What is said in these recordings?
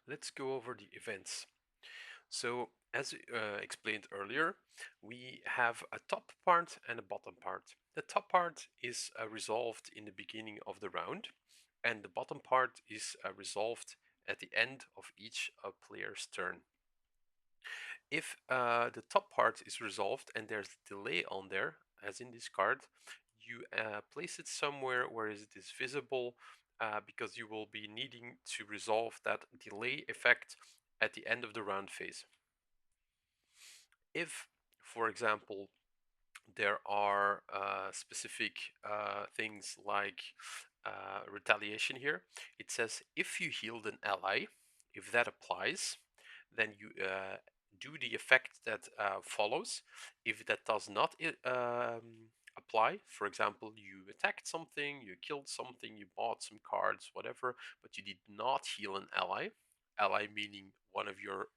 Let's go over the events. So, as explained earlier, we have a top part and a bottom part. The top part is resolved in the beginning of the round, and the bottom part is resolved at the end of each player's turn. If the top part is resolved and there's delay on there, as in this card, you place it somewhere where it is visible because you will be needing to resolve that delay effect at the end of the round phase. If, for example, there are specific things like retaliation here, it says if you healed an ally, if that applies, then you do the effect that follows. If that does not apply, for example, you attacked something, you killed something, you bought some cards, whatever, but you did not heal an ally, ally meaning one of your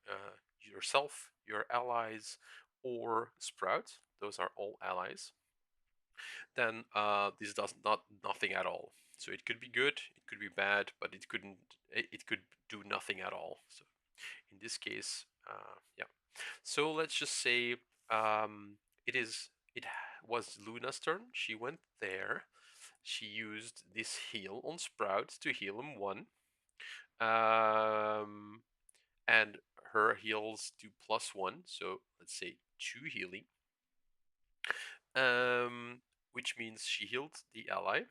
yourself, your allies, or Sprout, those are all allies, then this does nothing at all. So it could be good, it could be bad, but it could do nothing at all. So in this case, yeah. So let's just say it was Luna's turn. She went there. She used this heal on Sprout to heal him one. Um, and her heals do +1, so let's say 2 healing. Um, which means she healed the ally.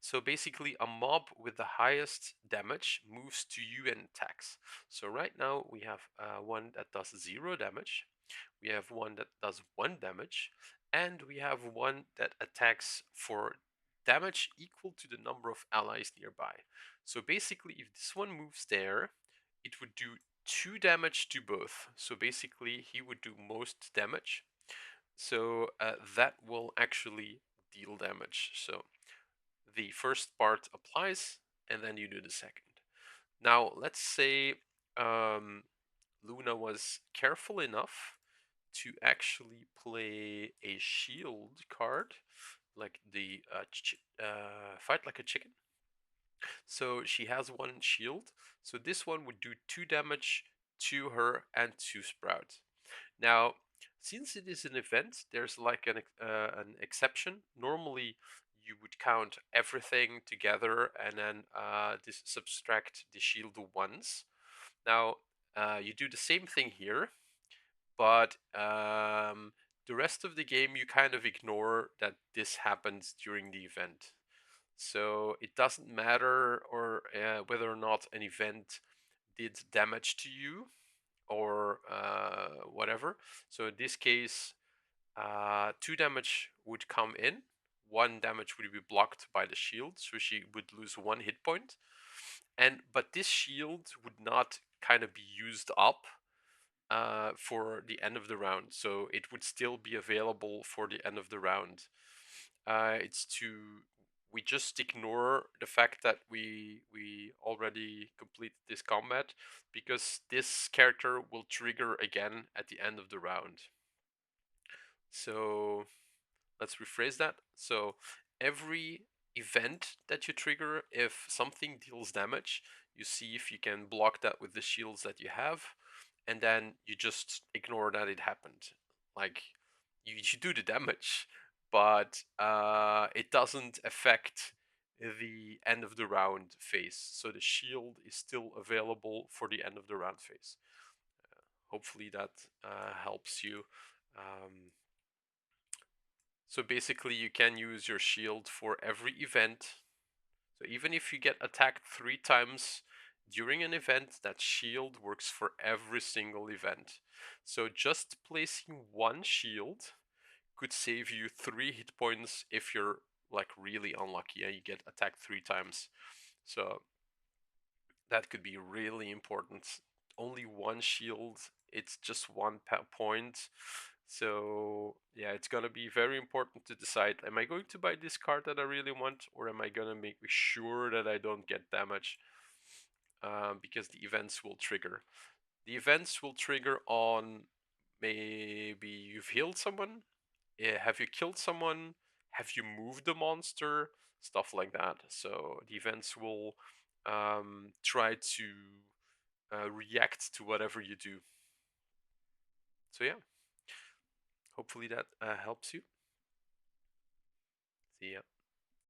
So basically, a mob with the highest damage moves to you and attacks. So right now we have one that does 0 damage, we have one that does 1 damage, and we have one that attacks for damage equal to the number of allies nearby. So basically, if this one moves there, it would do 2 damage to both. So basically, he would do most damage. So that will actually deal damage. So the first part applies, and then you do the second. Now, let's say Luna was careful enough to actually play a shield card, like the fight like a chicken. So she has one shield. So this one would do 2 damage to her and to Sprout. Now, since it is an event, there's like an exception. Normally, you would count everything together and then subtract the shield once. Now, you do the same thing here, but the rest of the game you kind of ignore that this happens during the event. So it doesn't matter or whether or not an event did damage to you or whatever. So in this case, 2 damage would come in, 1 damage would be blocked by the shield, so she would lose 1 hit point. But this shield would not kind of be used up for the end of the round, so it would still be available for the end of the round. It's to We just ignore the fact that we already completed this combat because this character will trigger again at the end of the round. So let's rephrase that. So every event that you trigger, if something deals damage, you see if you can block that with the shields that you have, and then you just ignore that it happened. Like you do the damage, but it doesn't affect the end of the round phase. So the shield is still available for the end of the round phase. Hopefully that helps you. Um, so basically, you can use your shield for every event. So even if you get attacked 3 times during an event, that shield works for every single event. So just placing one shield could save you 3 hit points if you're like really unlucky and you get attacked 3 times. So that could be really important. Only one shield, it's just one point. So yeah, it's gonna be very important to decide: am I going to buy this card that I really want, or am I gonna make sure that I don't get damage? Because the events will trigger. The events will trigger on maybe you've healed someone, have you killed someone, have you moved the monster, stuff like that. So the events will try to react to whatever you do. So yeah, hopefully that helps you. See ya.